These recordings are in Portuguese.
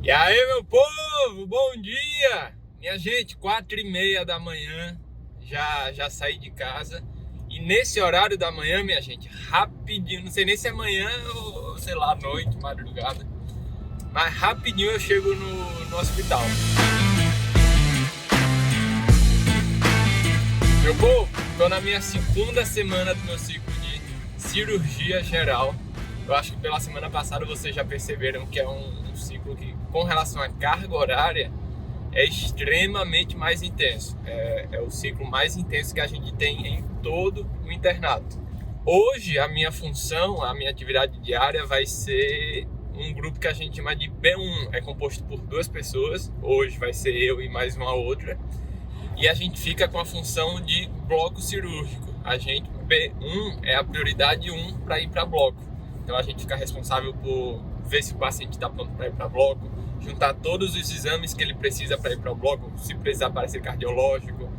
E aí, meu povo, bom dia! Minha gente, 4h30 da manhã, já saí de casa. E nesse horário da manhã, minha gente, rapidinho, não sei nem se é manhã ou, sei lá, noite, madrugada, mas rapidinho eu chego no hospital. Meu povo, tô na minha segunda semana do meu ciclo de cirurgia geral. Eu acho que pela semana passada vocês já perceberam que é um ciclo que, com relação à carga horária, é extremamente mais intenso. É o ciclo mais intenso que a gente tem em todo o internato. Hoje, a minha função, a minha atividade diária vai ser um grupo que a gente chama de B1. É composto por 2 pessoas. Hoje vai ser eu e mais uma outra. E a gente fica com a função de bloco cirúrgico. A gente, B1 é a prioridade 1 para ir para bloco. Então a gente fica responsável por ver se o paciente está pronto para ir para bloco, juntar todos os exames que ele precisa para ir para o bloco, se precisar parecer cardiológico,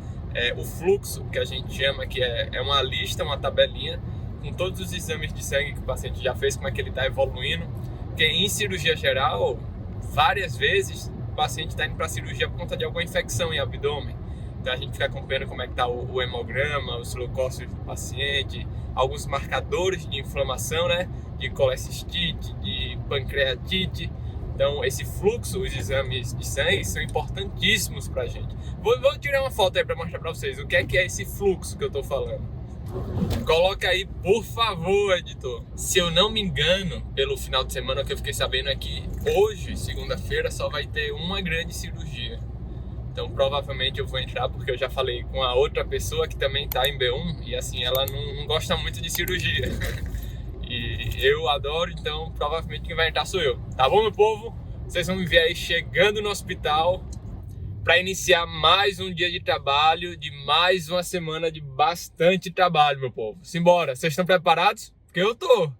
o fluxo, que a gente chama, que é uma lista, uma tabelinha, com todos os exames de sangue que o paciente já fez, como é que ele está evoluindo. Porque em cirurgia geral, várias vezes, o paciente está indo para a cirurgia por conta de alguma infecção em abdômen. Então a gente fica acompanhando como é que está o hemograma, os leucócitos do paciente, alguns marcadores de inflamação, né? De colecistite, de pancreatite. Então esse fluxo, os exames de sangue são importantíssimos para a gente. Vou tirar uma foto aí para mostrar para vocês o que é esse fluxo que eu estou falando. Coloca aí, por favor, editor. Se eu não me engano, pelo final de semana, o que eu fiquei sabendo é que hoje, segunda-feira, só vai ter uma grande cirurgia. Então provavelmente eu vou entrar porque eu já falei com a outra pessoa que também está em B1 e assim, ela não gosta muito de cirurgia. E eu adoro, então provavelmente quem vai entrar sou eu. Tá bom, meu povo? Vocês vão me ver aí chegando no hospital para iniciar mais um dia de trabalho, de mais uma semana de bastante trabalho, meu povo. Simbora, vocês estão preparados? Porque eu tô.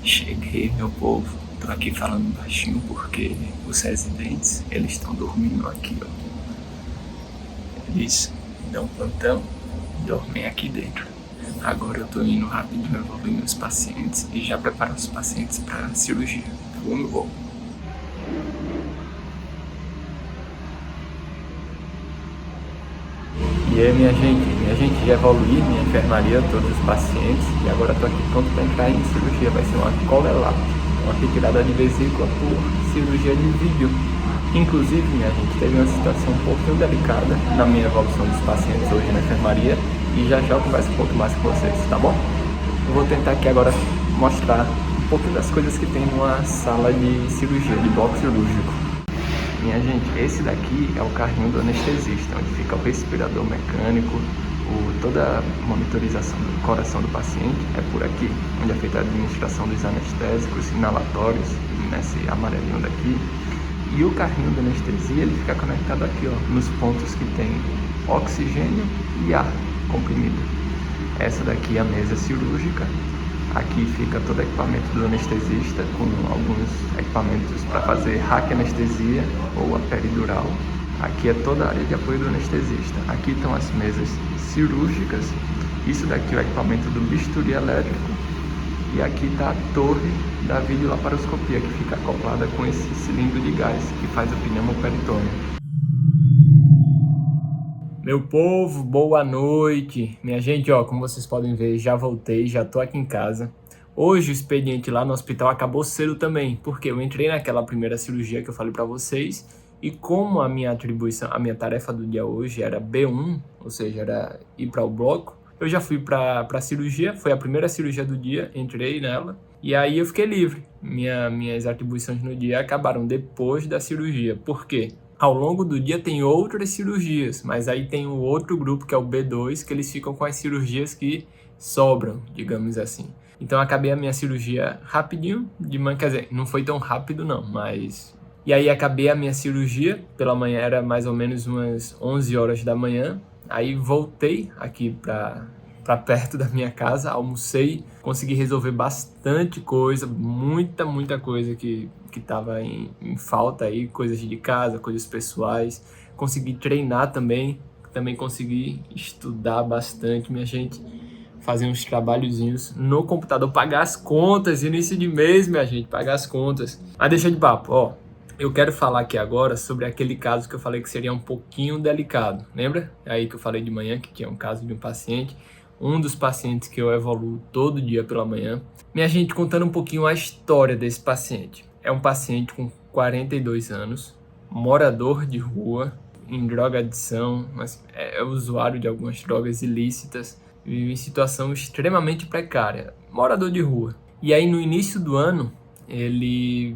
Cheguei, meu povo. Tô aqui falando baixinho porque os residentes, eles estão dormindo aqui, ó. Eles dão plantão, dormem aqui dentro. Agora eu tô indo rapidinho evoluir meus pacientes e já preparar os pacientes pra cirurgia. Vamos, vou. E aí, minha gente já evoluí minha enfermaria, todos os pacientes, e agora tô aqui pronto para entrar em cirurgia. Vai ser uma colelar, uma retirada de vesícula por cirurgia de vídeo. Inclusive, minha gente, teve uma situação um pouquinho delicada na minha evolução dos pacientes hoje na enfermaria, e já eu converso um pouco mais com vocês, tá bom? Eu vou tentar aqui agora mostrar um pouquinho das coisas que tem numa sala de cirurgia, de bloco cirúrgico. Minha gente, esse daqui é o carrinho do anestesista, onde fica o respirador mecânico, toda a monitorização do coração do paciente é por aqui, onde é feita a administração dos anestésicos, inalatórios, nesse amarelinho daqui. E o carrinho da anestesia, ele fica conectado aqui, ó, nos pontos que tem oxigênio e ar comprimido. Essa daqui é a mesa cirúrgica. Aqui fica todo o equipamento do anestesista, com alguns equipamentos para fazer raquianestesia ou a peridural. Aqui é toda a área de apoio do anestesista. Aqui estão as mesas cirúrgicas. Isso daqui é o equipamento do bisturi elétrico. E aqui está a torre da videolaparoscopia, que fica acoplada com esse cilindro de gás que faz o pneumoperitônio. Meu povo, boa noite. Minha gente, ó, como vocês podem ver, já voltei, já tô aqui em casa. Hoje o expediente lá no hospital acabou cedo também, porque eu entrei naquela primeira cirurgia que eu falei pra vocês, e como a minha atribuição, a minha tarefa do dia hoje era B1, ou seja, era ir para o bloco, eu já fui pra cirurgia, foi a primeira cirurgia do dia, entrei nela, e aí eu fiquei livre. Minhas atribuições no dia acabaram depois da cirurgia. Por quê? Ao longo do dia tem outras cirurgias, mas aí tem um outro grupo que é o B2, que eles ficam com as cirurgias que sobram, digamos assim. Então acabei a minha cirurgia rapidinho, de manhã, quer dizer, não foi tão rápido não, mas... E aí acabei a minha cirurgia, pela manhã era mais ou menos umas 11 horas da manhã, aí voltei aqui para perto da minha casa, almocei, consegui resolver bastante coisa, muita coisa que estava em falta aí, coisas de casa, coisas pessoais. Consegui treinar também consegui estudar bastante, minha gente. fazer uns trabalhozinhos no computador, pagar as contas, início de mês, minha gente, pagar as contas. Mas deixa de papo, ó. Eu quero falar aqui agora sobre aquele caso que eu falei que seria um pouquinho delicado. Lembra? É aí que eu falei de manhã que tinha um caso de um paciente, um dos pacientes que eu evoluo todo dia pela manhã. Minha gente, contando um pouquinho a história desse paciente. É um paciente com 42 anos, morador de rua, em drogadição, mas é usuário de algumas drogas ilícitas, vive em situação extremamente precária, morador de rua. E aí no início do ano, ele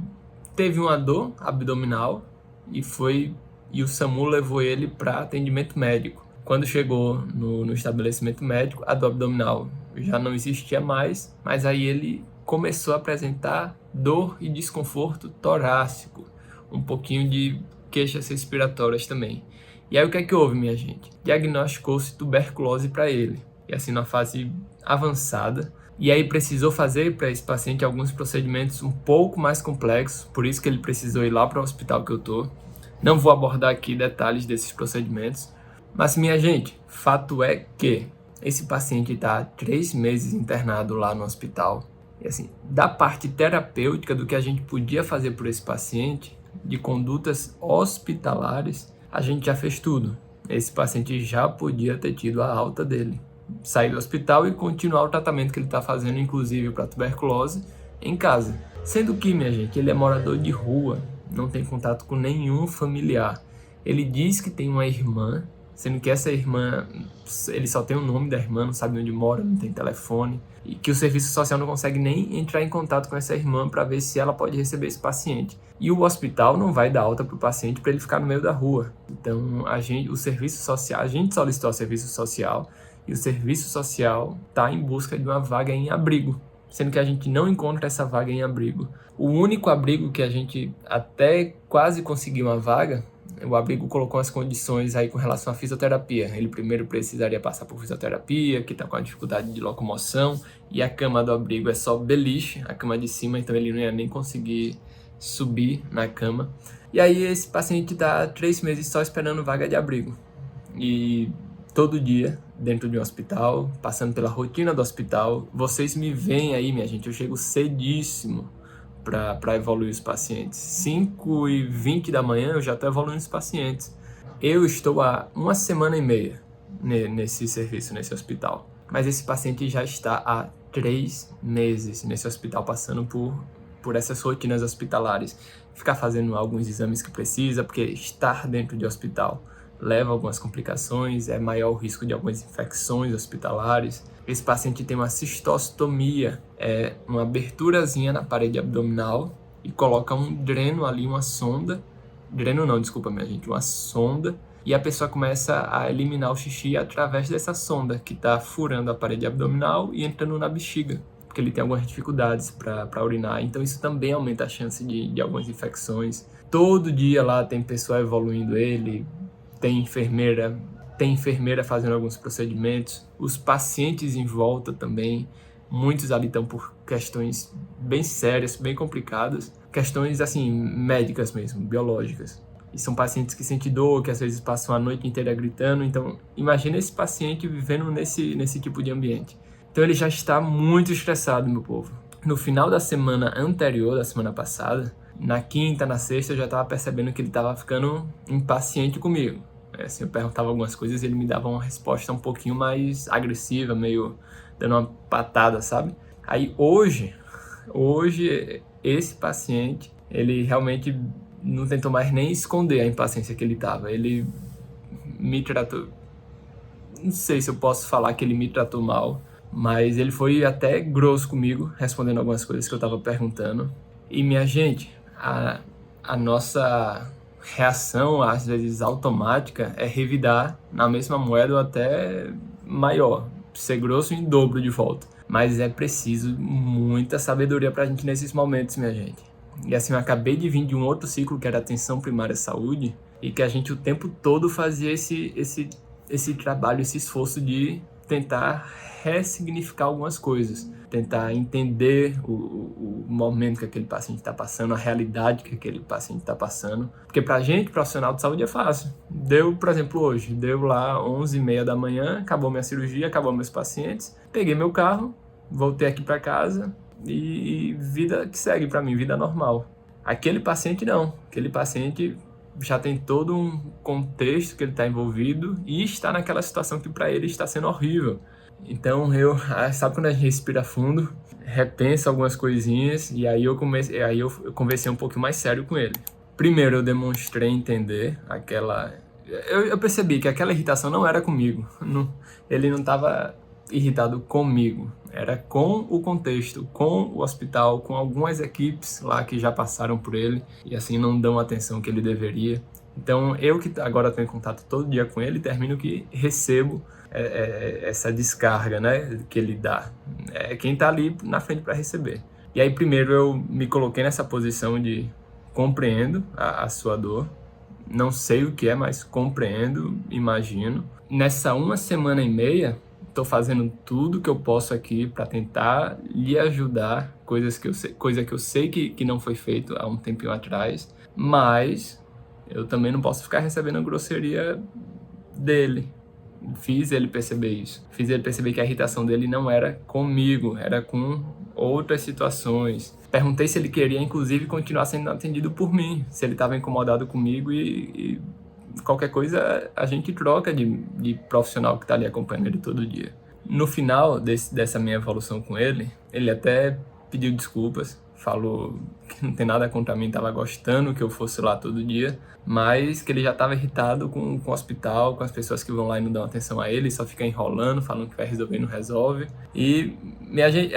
teve uma dor abdominal e o SAMU levou ele para atendimento médico. Quando chegou no estabelecimento médico, a dor abdominal já não existia mais, mas aí ele começou a apresentar dor e desconforto torácico, um pouquinho de queixas respiratórias também. E aí o que é que houve, minha gente? Diagnosticou-se tuberculose para ele, e assim na fase avançada. E aí precisou fazer para esse paciente alguns procedimentos um pouco mais complexos, por isso que ele precisou ir lá para o hospital que eu tô. Não vou abordar aqui detalhes desses procedimentos, mas minha gente, fato é que esse paciente está há 3 meses internado lá no hospital. E assim, da parte terapêutica do que a gente podia fazer por esse paciente, de condutas hospitalares, a gente já fez tudo. Esse paciente já podia ter tido a alta dele, sair do hospital e continuar o tratamento que ele está fazendo, inclusive para tuberculose, em casa. Sendo que, minha gente, ele é morador de rua, não tem contato com nenhum familiar. Ele diz que tem uma irmã, sendo que essa irmã, ele só tem o nome da irmã, não sabe onde mora, não tem telefone, e que o serviço social não consegue nem entrar em contato com essa irmã para ver se ela pode receber esse paciente. E o hospital não vai dar alta para o paciente para ele ficar no meio da rua. Então, a gente solicitou ao serviço social, e o serviço social está em busca de uma vaga em abrigo, sendo que a gente não encontra essa vaga em abrigo. O único abrigo que a gente até quase conseguiu uma vaga, o abrigo colocou as condições aí com relação à fisioterapia. Ele primeiro precisaria passar por fisioterapia, que está com a dificuldade de locomoção, e a cama do abrigo é só beliche, a cama de cima, então ele não ia nem conseguir subir na cama. E aí esse paciente está há 3 meses só esperando vaga de abrigo. E todo dia, dentro de um hospital, passando pela rotina do hospital, vocês me veem aí, minha gente, eu chego cedíssimo para evoluir os pacientes. 5h20 da manhã eu já estou evoluindo os pacientes. Eu estou há 1 semana e meia nesse serviço, nesse hospital. Mas esse paciente já está há 3 meses nesse hospital, passando por essas rotinas hospitalares. Ficar fazendo alguns exames que precisa, porque estar dentro de hospital leva a algumas complicações, é maior o risco de algumas infecções hospitalares. Esse paciente tem uma cistostomia, é uma aberturazinha na parede abdominal e coloca um dreno ali, uma sonda. Dreno não, desculpa minha gente, uma sonda. E a pessoa começa a eliminar o xixi através dessa sonda que está furando a parede abdominal e entrando na bexiga, porque ele tem algumas dificuldades para urinar. Então isso também aumenta a chance de algumas infecções. Todo dia lá tem pessoa evoluindo ele, tem enfermeira fazendo alguns procedimentos, os pacientes em volta também, muitos ali estão por questões bem sérias, bem complicadas, questões assim, médicas mesmo, biológicas. E são pacientes que sentem dor, que às vezes passam a noite inteira gritando, então imagina esse paciente vivendo nesse tipo de ambiente. Então ele já está muito estressado, meu povo. No final da semana anterior, da semana passada, na quinta, na sexta, eu já estava percebendo que ele estava ficando impaciente comigo. Assim, eu perguntava algumas coisas e ele me dava uma resposta um pouquinho mais agressiva, meio dando uma patada, sabe? Aí hoje, esse paciente, ele realmente não tentou mais nem esconder a impaciência que ele estava. Ele me tratou... Não sei se eu posso falar que ele me tratou mal, mas ele foi até grosso comigo, respondendo algumas coisas que eu estava perguntando. E minha gente, a nossa reação, às vezes automática, é revidar na mesma moeda ou até maior, ser grosso em dobro de volta. Mas é preciso muita sabedoria pra gente nesses momentos, minha gente. E assim, eu acabei de vir de um outro ciclo que era Atenção Primária à Saúde, e que a gente o tempo todo fazia esse trabalho, esse esforço de tentar ressignificar algumas coisas, tentar entender o momento que aquele paciente está passando, a realidade que aquele paciente está passando. Porque pra gente, profissional de saúde, é fácil. Deu, por exemplo, hoje, deu lá 11h30 da manhã, acabou minha cirurgia, acabou meus pacientes, peguei meu carro, voltei aqui para casa e vida que segue para mim, vida normal. Aquele paciente não, aquele paciente já tem todo um contexto que ele está envolvido e está naquela situação que para ele está sendo horrível. Então sabe quando a gente respira fundo, repensa algumas coisinhas e aí eu conversei um pouco mais sério com ele. Primeiro eu demonstrei entender eu percebi que aquela irritação não era comigo, ele não estava irritado comigo, era com o contexto, com o hospital, com algumas equipes lá que já passaram por ele e assim não dão a atenção que ele deveria. Então eu que agora estou em contato todo dia com ele, termino que recebo essa descarga, né, que ele dá. É quem está ali na frente para receber. E aí primeiro eu me coloquei nessa posição de compreendo a sua dor, não sei o que é, mas compreendo, imagino. Nessa 1,5 estou fazendo tudo que eu posso aqui para tentar lhe ajudar, coisa que eu sei que não foi feito há um tempinho atrás, mas eu também não posso ficar recebendo a grosseria dele. Fiz ele perceber isso. Fiz ele perceber que a irritação dele não era comigo, era com outras situações. Perguntei se ele queria, inclusive, continuar sendo atendido por mim, se ele estava incomodado comigo e qualquer coisa a gente troca de profissional que está ali acompanhando ele todo dia. No final dessa minha evolução com ele até pediu desculpas, falou que não tem nada contra mim, estava gostando que eu fosse lá todo dia, mas que ele já estava irritado com o hospital, com as pessoas que vão lá e não dão atenção a ele, só fica enrolando, falando que vai resolver e não resolve. E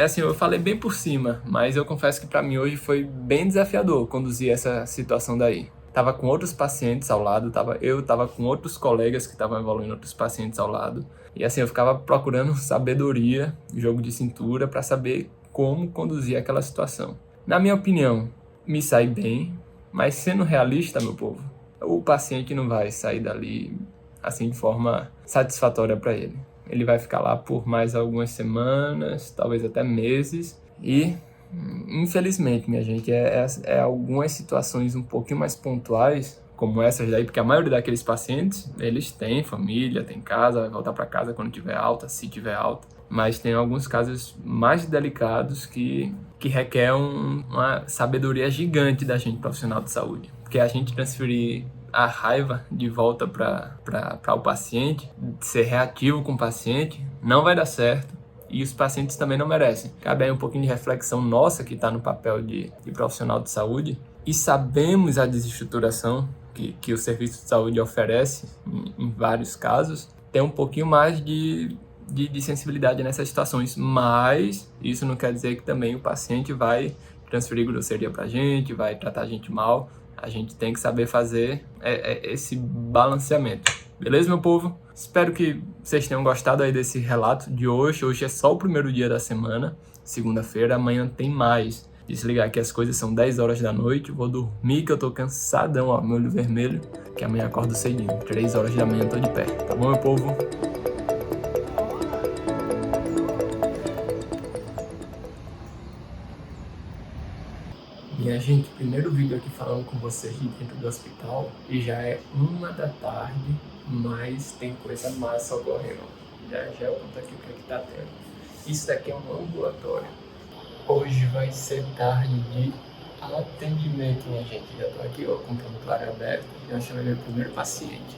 assim, eu falei bem por cima, mas eu confesso que para mim hoje foi bem desafiador conduzir essa situação daí. Tava com outros pacientes ao lado, eu tava com outros colegas que estavam evoluindo outros pacientes ao lado. E assim, eu ficava procurando sabedoria, jogo de cintura, para saber como conduzir aquela situação. Na minha opinião, me saí bem, mas sendo realista, meu povo, o paciente não vai sair dali assim de forma satisfatória para ele. Ele vai ficar lá por mais algumas semanas, talvez até meses, e infelizmente, minha gente, algumas situações um pouquinho mais pontuais, como essas daí, porque a maioria daqueles pacientes, eles têm família, têm casa, vai voltar para casa quando tiver alta, se tiver alta, mas tem alguns casos mais delicados que requer uma sabedoria gigante da gente, profissional de saúde, porque a gente transferir a raiva de volta para o paciente, ser reativo com o paciente, não vai dar certo. E os pacientes também não merecem. Cabe aí um pouquinho de reflexão nossa que está no papel de profissional de saúde. E sabemos a desestruturação que o serviço de saúde oferece em vários casos. Tem um pouquinho mais de sensibilidade nessas situações. Mas isso não quer dizer que também o paciente vai transferir grosseria para a gente, vai tratar a gente mal. A gente tem que saber fazer esse balanceamento. Beleza, meu povo? Espero que vocês tenham gostado aí desse relato de hoje. Hoje é só o primeiro dia da semana, segunda-feira. Amanhã tem mais. Desligar aqui as coisas, são 10 horas da noite. Vou dormir que eu tô cansadão, ó, meu olho vermelho. Que amanhã acordo cedinho. 3 horas da manhã eu tô de pé. Tá bom, meu povo? Minha gente, primeiro vídeo aqui falando com vocês de dentro do hospital. E já é 1h da tarde. Mas tem coisa massa ocorrendo. Já eu conto aqui o que tá tendo. Isso daqui é um ambulatório. Hoje vai ser tarde de atendimento, minha gente. Já tô aqui, ó, com o prontuário aberto. Já chamei meu primeiro paciente.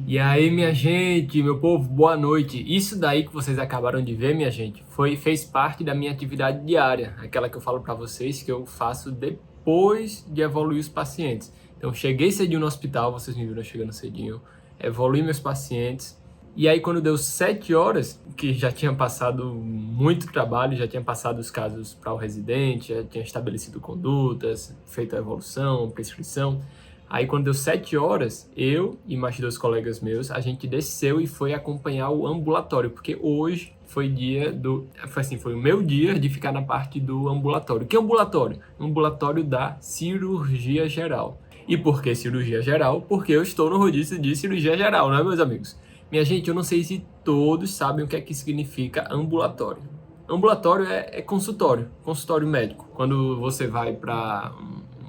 E aí, minha gente, meu povo, boa noite. Isso daí que vocês acabaram de ver, minha gente, fez parte da minha atividade diária. Aquela que eu falo pra vocês que eu faço depois de evoluir os pacientes. Então, cheguei cedinho no hospital, vocês me viram chegando cedinho. Evoluí meus pacientes, e aí quando deu 7 horas, que já tinha passado muito trabalho, já tinha passado os casos para o residente, já tinha estabelecido condutas, feito a evolução, prescrição, aí quando deu 7 horas, eu e mais 2 colegas meus, a gente desceu e foi acompanhar o ambulatório, porque hoje foi o meu dia de ficar na parte do ambulatório. Que ambulatório? Ambulatório da cirurgia geral. E por que cirurgia geral? Porque eu estou no rodízio de cirurgia geral, né, meus amigos? Minha gente, eu não sei se todos sabem o que significa ambulatório. Ambulatório é consultório, consultório médico. Quando você vai para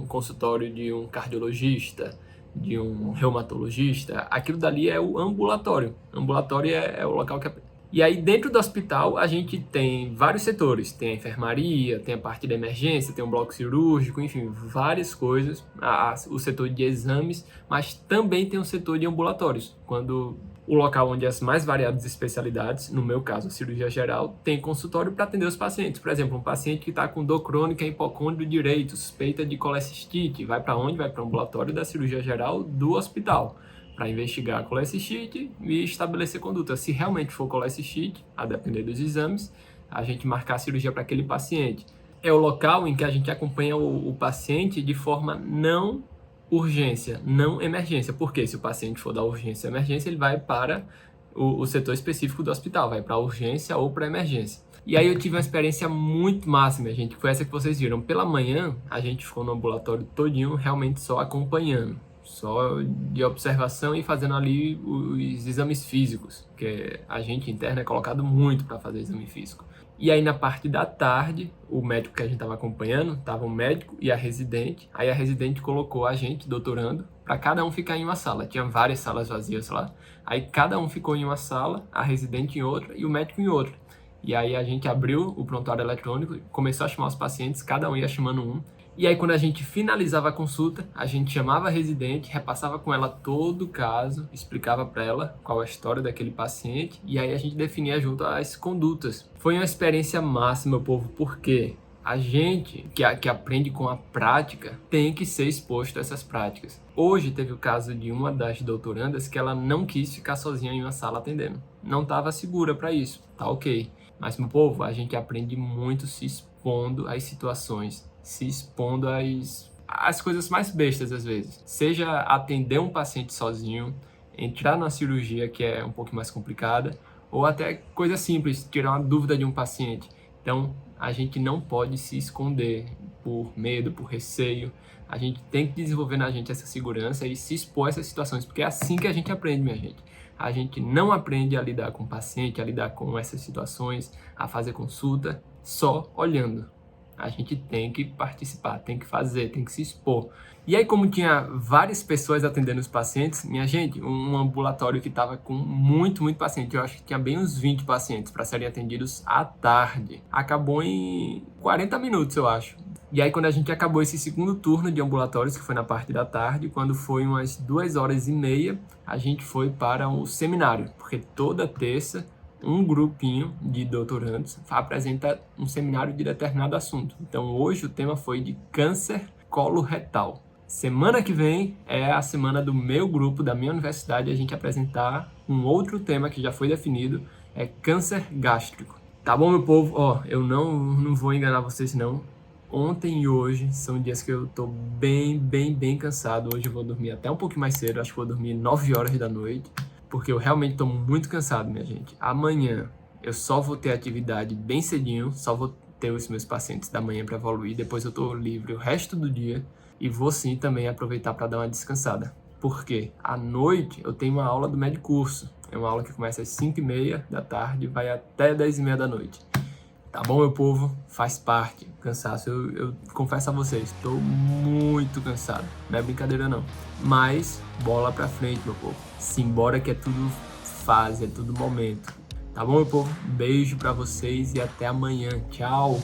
um consultório de um cardiologista, de um reumatologista, aquilo dali é o ambulatório. Ambulatório é o local que... E aí dentro do hospital a gente tem vários setores, tem a enfermaria, tem a parte da emergência, tem um bloco cirúrgico, enfim, várias coisas, o setor de exames, mas também tem o setor de ambulatórios, quando o local onde as mais variadas especialidades, no meu caso a cirurgia geral, tem consultório para atender os pacientes. Por exemplo, um paciente que está com dor crônica hipocôndrio direito, suspeita de colecistite, vai para onde? Vai para o ambulatório da cirurgia geral do hospital, para investigar a colecistite e estabelecer conduta. Se realmente for colecistite, a depender dos exames, a gente marcar a cirurgia para aquele paciente. É o local em que a gente acompanha o paciente de forma não urgência, não emergência. Porque se o paciente for da urgência ou emergência, ele vai para o setor específico do hospital, vai para a urgência ou para a emergência. E aí eu tive uma experiência muito massa, minha gente, que foi essa que vocês viram. Pela manhã, a gente ficou no ambulatório todinho, realmente só acompanhando, só de observação e fazendo ali os exames físicos, porque a gente interna é colocado muito para fazer exame físico. E aí na parte da tarde, o médico que a gente estava acompanhando, estava o médico e a residente. Aí a residente colocou a gente, doutorando, para cada um ficar em uma sala. Tinha várias salas vazias lá. Aí cada um ficou em uma sala, a residente em outra e o médico em outra. E aí a gente abriu o prontuário eletrônico, começou a chamar os pacientes, cada um ia chamando um. E aí quando a gente finalizava a consulta, a gente chamava a residente, repassava com ela todo o caso, explicava para ela qual a história daquele paciente e aí a gente definia junto as condutas. Foi uma experiência massa, meu povo, porque a gente que aprende com a prática tem que ser exposto a essas práticas. Hoje teve o caso de uma das doutorandas que ela não quis ficar sozinha em uma sala atendendo. Não estava segura para isso, tá ok. Mas, meu povo, a gente aprende muito se expondo às situações, se expondo às coisas mais bestas às vezes. Seja atender um paciente sozinho, entrar na cirurgia que é um pouco mais complicada, ou até coisa simples, tirar uma dúvida de um paciente. Então, a gente não pode se esconder por medo, por receio. A gente tem que desenvolver na gente essa segurança e se expor a essas situações, porque é assim que a gente aprende, minha gente. A gente não aprende a lidar com o paciente, a lidar com essas situações, a fazer consulta só olhando. A gente tem que participar, tem que fazer, tem que se expor. E aí, como tinha várias pessoas atendendo os pacientes, minha gente, um ambulatório que estava com muito paciente, eu acho que tinha bem uns 20 pacientes para serem atendidos à tarde. Acabou em 40 minutos, eu acho. E aí, quando a gente acabou esse segundo turno de ambulatórios, que foi na parte da tarde, quando foi umas 2h30, a gente foi para um seminário, porque toda terça um grupinho de doutorandos apresenta um seminário de determinado assunto. Então hoje o tema foi de câncer coloretal. Semana que vem é a semana do meu grupo, da minha universidade, a gente apresentar um outro tema que já foi definido, é câncer gástrico. Tá bom, meu povo? Ó, eu não vou enganar vocês não. Ontem e hoje são dias que eu tô bem cansado. Hoje eu vou dormir até um pouquinho mais cedo, acho que vou dormir 9h da noite. Porque eu realmente estou muito cansado, minha gente. Amanhã eu só vou ter atividade bem cedinho, só vou ter os meus pacientes da manhã para evoluir. Depois eu estou livre o resto do dia e vou sim também aproveitar para dar uma descansada. Porque à noite eu tenho uma aula do Medicurso. É uma aula que começa às 5h30 da tarde e vai até 10h30 da noite. Tá bom, meu povo? Faz parte. Cansaço, eu confesso a vocês, estou muito cansado. Não é brincadeira não. Mas, bola pra frente, meu povo. Simbora que é tudo fase, é tudo momento. Tá bom, meu povo? Beijo pra vocês e até amanhã. Tchau!